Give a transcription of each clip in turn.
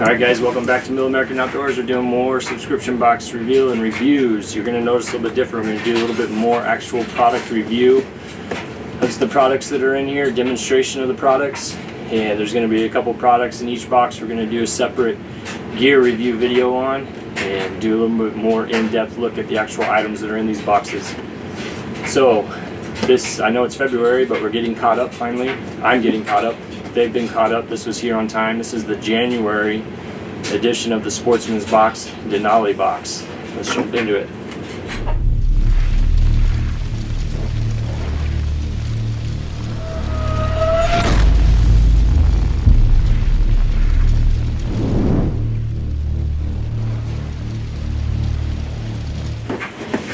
Alright guys, welcome back to Middle American Outdoors. We're doing more subscription box reveal and reviews. You're going to notice a little bit different. We're going to do a little bit more actual product review. That's the products that are in here, demonstration of the products. And there's going to be a couple products in each box we're going to do a separate gear review video on and do a little bit more in-depth look at the actual items that are in these boxes. So this, I know it's February, but we're getting caught up finally. I'm getting caught up. They've been caught up. This was here on time. This is the January edition of the Sportsman's box, DENALI box. Let's jump into it.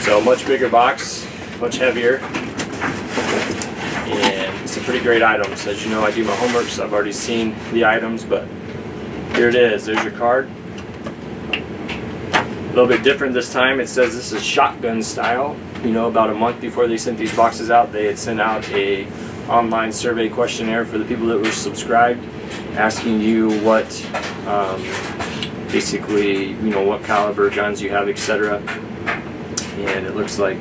So much bigger box, much heavier. And some pretty great items. As you know, I do my homework, so I've already seen the items, but here it is. There's your card. A little bit different this time. It says this is shotgun style. You know, about a month before they sent these boxes out, they had sent out a online survey questionnaire for the people that were subscribed, asking you what, basically, you know, what caliber guns you have, etc. And it looks like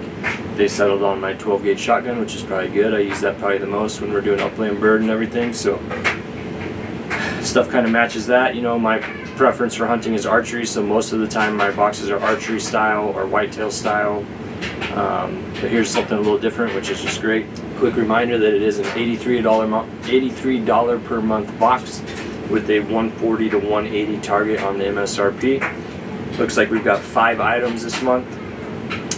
they settled on my 12 gauge shotgun, which is probably good. I use that probably the most when we're doing upland bird and everything, so stuff kind of matches that. You know, my preference for hunting is archery, so most of the time my boxes are archery style or whitetail style. But here's something a little different, which is just great. Quick reminder that it is an $83 per month box with a 140 to 180 target on the MSRP. Looks like we've got 5 items this month.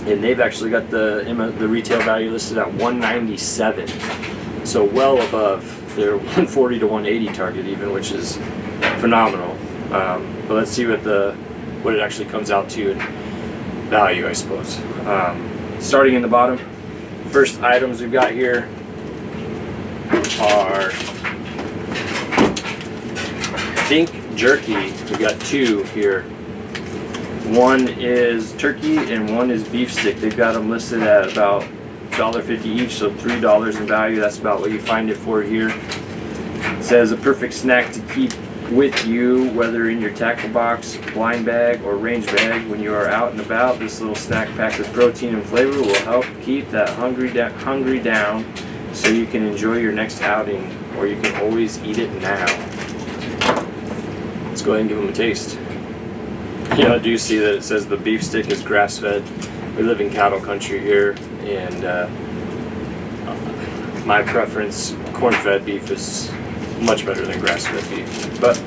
And they've actually got the retail value listed at $197, so well above their 140 to 180 target even, which is phenomenal. But let's see what it actually comes out to in value, I suppose. Starting in the bottom, first items we've got here are, I think, Jerky. We've got 2 here. One is turkey and one is beef stick. They've got them listed at about $1.50 each, so $3 in value. That's about what you find it for here. It says a perfect snack to keep with you, whether in your tackle box, blind bag, or range bag when you are out and about. This little snack packed with protein and flavor will help keep that hungry down so you can enjoy your next outing, or you can always eat it now. Let's go ahead and give them a taste. You know, I do see that it says the beef stick is grass-fed. We live in cattle country here, and my preference, corn-fed beef is much better than grass-fed beef. But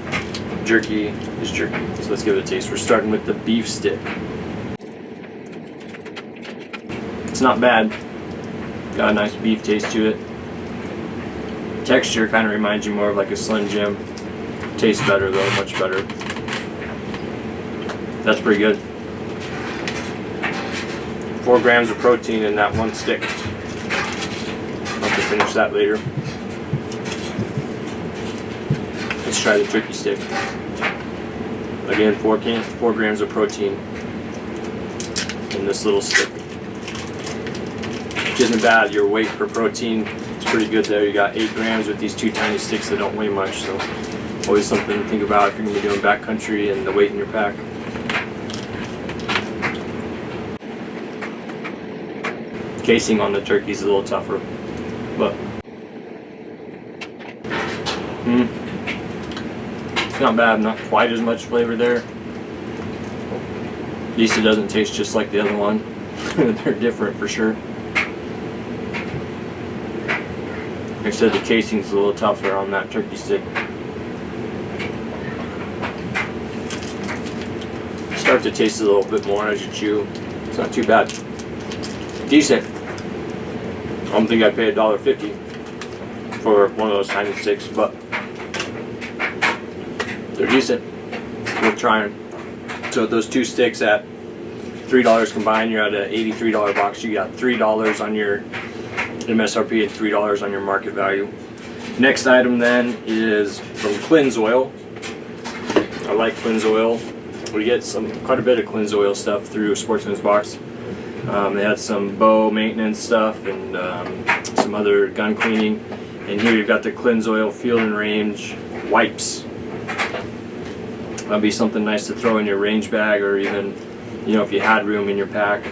jerky is jerky, so let's give it a taste. We're starting with the beef stick. It's not bad. Got a nice beef taste to it. Texture kind of reminds you more of like a Slim Jim. Tastes better though, much better. That's pretty good. 4 grams of protein in that one stick. I'll have to finish that later. Let's try the turkey stick. Again, 4 grams of protein in this little stick. Which isn't bad. Your weight per protein is pretty good there. You got 8 grams with these 2 tiny sticks that don't weigh much. So always something to think about if you're going to be doing backcountry and the weight in your pack. Casing on the turkey is a little tougher, but it's not bad. Not quite as much flavor there. At least it doesn't taste just like the other one. They're different for sure. Like I said, the casing's a little tougher on that turkey stick. Start to taste a little bit more as you chew. It's not too bad. Decent. I don't think I'd pay $1.50 for one of those tiny sticks, but they're decent. Worth trying. So with those 2 sticks at $3 combined, you're at an $83 box. You got $3 on your MSRP and $3 on your market value. Next item then is from Cleanse Oil. I like Cleanse Oil. We get quite a bit of Cleanse Oil stuff through Sportsman's box. They had some bow maintenance stuff and some other gun cleaning. And here you've got the Cleanse Oil Field and Range wipes. That'd be something nice to throw in your range bag, or even, you know, if you had room in your pack.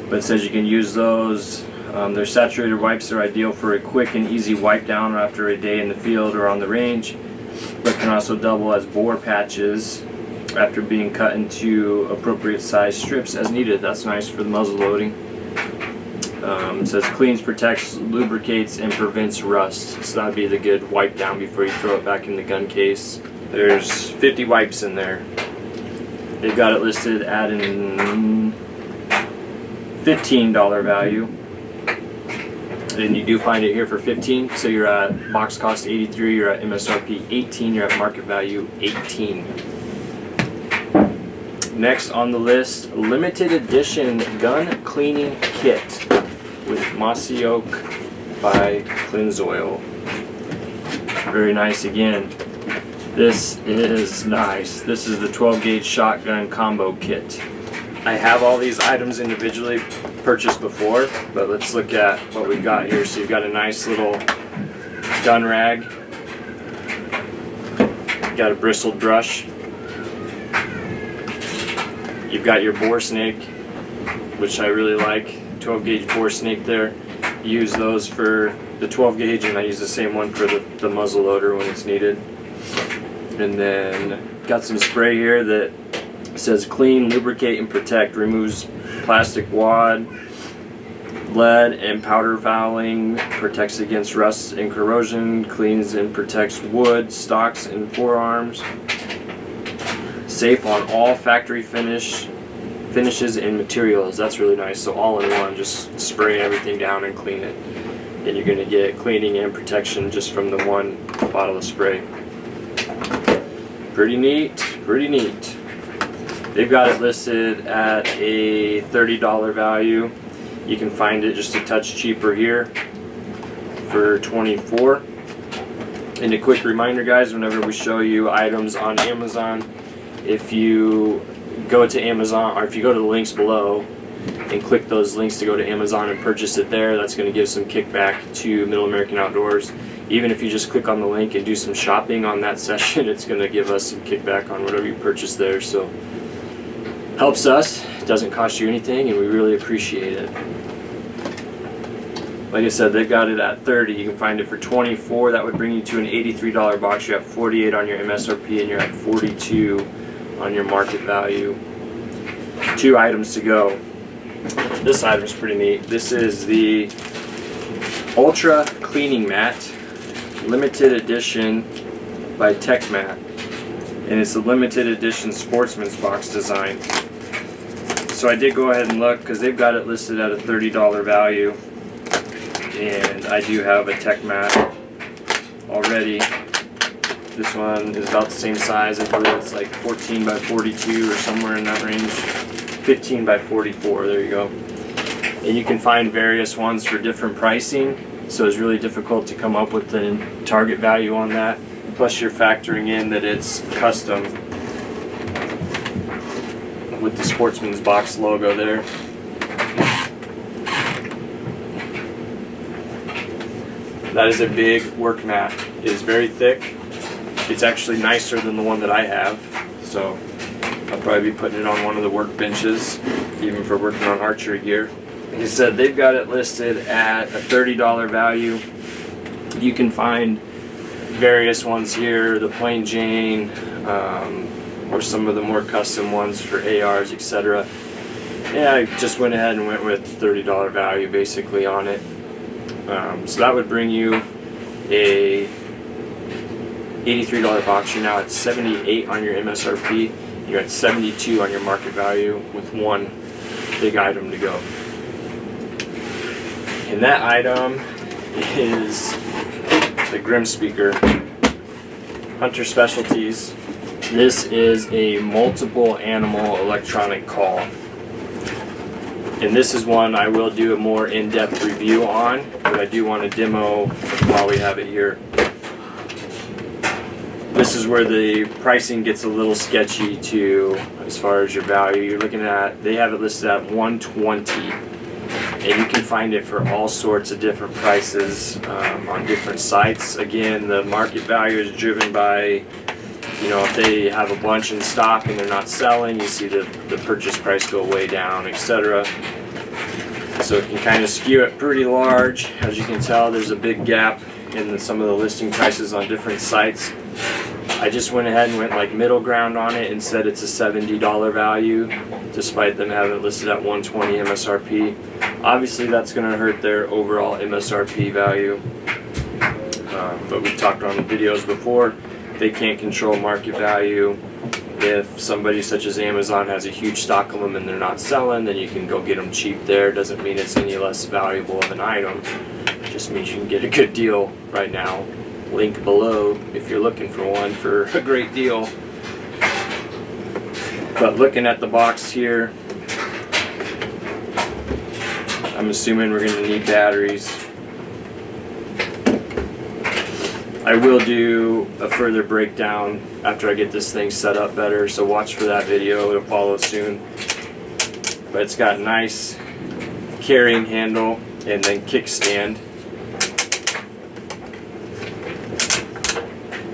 But it says you can use those. Their saturated wipes are ideal for a quick and easy wipe down after a day in the field or on the range, but can also double as bore patches after being cut into appropriate size strips as needed. That's nice for the muzzle loading. It says cleans, protects, lubricates, and prevents rust. So that'd be the good wipe down before you throw it back in the gun case. There's 50 wipes in there. They've got it listed at an $15 value. And you do find it here for 15, so you're at box cost 83, you're at MSRP 18, you're at market value 18. Next on the list, limited edition gun cleaning kit with mossy oak by Cleansoil. Very nice again. This is nice. This is the 12 gauge shotgun combo kit. I have all these items individually purchased before, but let's look at what we've got here. So you've got a nice little gun rag, you've got a bristled brush, you've got your bore snake, which I really like, 12 gauge bore snake there. Use those for the 12 gauge, and I use the same one for the muzzle loader when it's needed. And then got some spray here that says clean, lubricate, and protect. Removes plastic wad, lead, and powder fouling. Protects against rust and corrosion. Cleans and protects wood, stocks, and forearms. Safe on all factory finishes and materials. That's really nice. So all in one, just spray everything down and clean it. And you're going to get cleaning and protection just from the one bottle of spray. Pretty neat, pretty neat. They've got it listed at a $30 value. You can find it just a touch cheaper here for $24. And a quick reminder, guys, whenever we show you items on Amazon, if you go to Amazon, or if you go to the links below and click those links to go to Amazon and purchase it there, that's going to give some kickback to Middle American Outdoors. Even if you just click on the link and do some shopping on that session, it's going to give us some kickback on whatever you purchase there. So helps us, it doesn't cost you anything, and we really appreciate it. Like I said, they've got it at 30. You can find it for 24. That would bring you to an $83 box. You're at 48 on your MSRP, and you're at 42 on your market value. 2 items to go. This item's pretty neat. This is the Ultra Cleaning Mat, limited edition by TEKMAT. And it's a limited edition Sportsman's box design. So I did go ahead and look, because they've got it listed at a $30 value, and I do have a TEKMAT already. This one is about the same size. I believe it's like 14 by 42 or somewhere in that range. 15 by 44, there you go. And you can find various ones for different pricing, so it's really difficult to come up with the target value on that. Plus you're factoring in that it's custom with the Sportsman's box logo there. That is a big work mat. It is very thick. It's actually nicer than the one that I have, so I'll probably be putting it on one of the workbenches, even for working on archery gear. Like I said, they've got it listed at a $30 value. You can find various ones here, the plain Jane, or some of the more custom ones for ARs, etc. Yeah, I just went ahead and went with $30 value basically on it. So that would bring you a $83 box. You're now at 78 on your MSRP. You're at 72 on your market value with one big item to go. And that item is the Grim Speaker Hunter Specialties. This is a multiple animal electronic call. And this is one I will do a more in-depth review on, but I do want to demo while we have it here. This is where the pricing gets a little sketchy too, as far as your value. You're looking at, they have it listed at $120, and you can find it for all sorts of different prices on different sites. Again, the market value is driven by You know, if they have a bunch in stock and they're not selling, you see the purchase price go way down, etc. So it can kind of skew it pretty large. As you can tell, there's a big gap in some of the listing prices on different sites. I just went ahead and went like middle ground on it and said it's a $70 value, despite them having it listed at $120 MSRP. Obviously that's going to hurt their overall MSRP value, but we've talked on the videos before, they can't control market value. If somebody such as Amazon has a huge stock of them and they're not selling, then you can go get them cheap there. Doesn't mean it's any less valuable of an item. It just means you can get a good deal right now. Link below if you're looking for one for a great deal. But looking at the box here, I'm assuming we're going to need batteries. I will do a further breakdown after I get this thing set up better, so watch for that video. It'll follow soon. But it's got a nice carrying handle and then kickstand.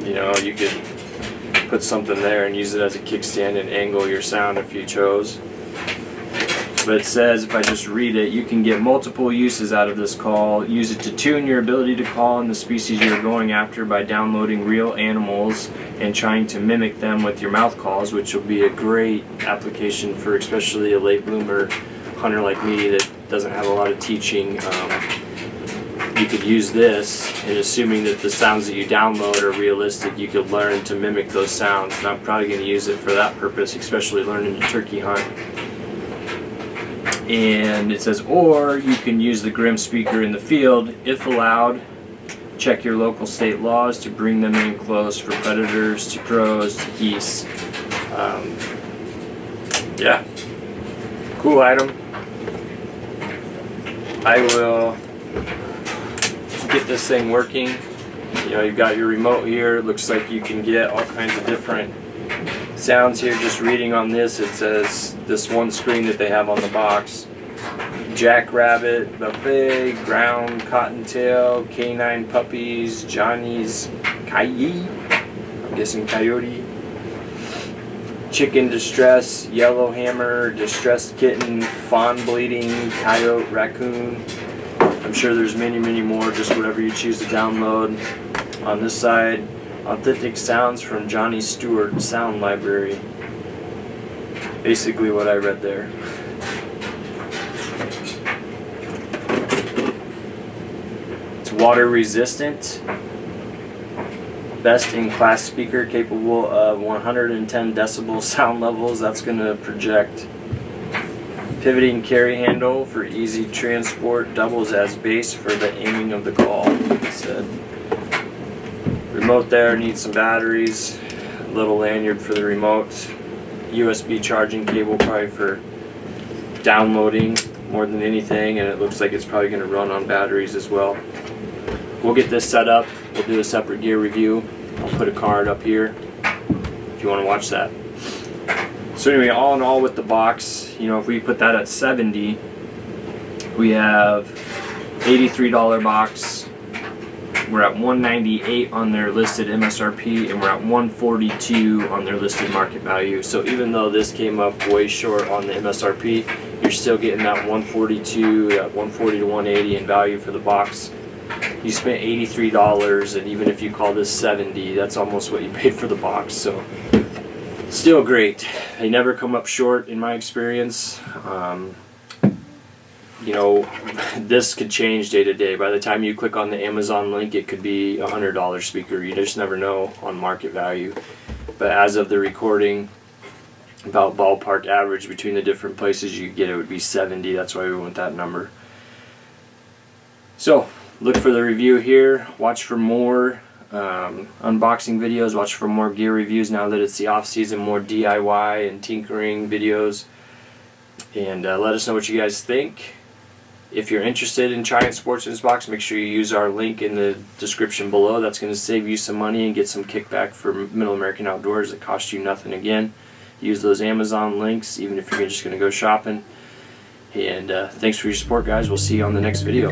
You know, you could put something there and use it as a kickstand and angle your sound if you chose. But it says, if I just read it, you can get multiple uses out of this call. Use it to tune your ability to call in the species you're going after by downloading real animals and trying to mimic them with your mouth calls, which will be a great application for especially a late bloomer hunter like me that doesn't have a lot of teaching. You could use this, and assuming that the sounds that you download are realistic, you could learn to mimic those sounds. And I'm probably going to use it for that purpose, especially learning to turkey hunt. And it says, or you can use the Grimm speaker in the field, if allowed. Check your local state laws to bring them in close for predators, to crows, to geese. Yeah, cool item. I will get this thing working. You know, you've got your remote here. It looks like you can get all kinds of different sounds here. Just reading on this, it says this one screen that they have on the box: jackrabbit, buffet, ground cottontail, canine puppies, Johnny's coyote, I'm guessing coyote, chicken distress, yellow hammer, distressed kitten, fawn bleeding, coyote, raccoon. I'm sure there's many, many more, just whatever you choose to download. On this side, authentic sounds from Johnny Stewart Sound Library. Basically what I read there. It's water resistant. Best in class speaker capable of 110 decibel sound levels. That's going to project. Pivoting carry handle for easy transport, doubles as base for the aiming of the call. It said. Remote there, needs some batteries, a little lanyard for the remote, USB charging cable probably for downloading more than anything, and it looks like it's probably going to run on batteries as well. We'll get this set up, we'll do a separate gear review. I'll put a card up here if you want to watch that. So anyway, all in all with the box, you know, if we put that at 70, we have $83 box. We're at $198 on their listed MSRP, and we're at $142 on their listed market value. So even though this came up way short on the MSRP, you're still getting that $142, that $140 to $180 in value for the box. You spent $83, and even if you call this 70, that's almost what you paid for the box. So still great. They never come up short in my experience. You know, this could change day to day. By the time you click on the Amazon link, it could be a $100 speaker. You just never know on market value. But as of the recording, about ballpark average between the different places you get, it would be 70. That's why we went that number. So look for the review here. Watch for more unboxing videos. Watch for more gear reviews now that it's the off season. More DIY and tinkering videos. And let us know what you guys think. If you're interested in trying Sportsman's box, make sure you use our link in the description below. That's going to save you some money and get some kickback for Middle American Outdoors. It costs you nothing again. Use those Amazon links, even if you're just going to go shopping. And thanks for your support, guys. We'll see you on the next video.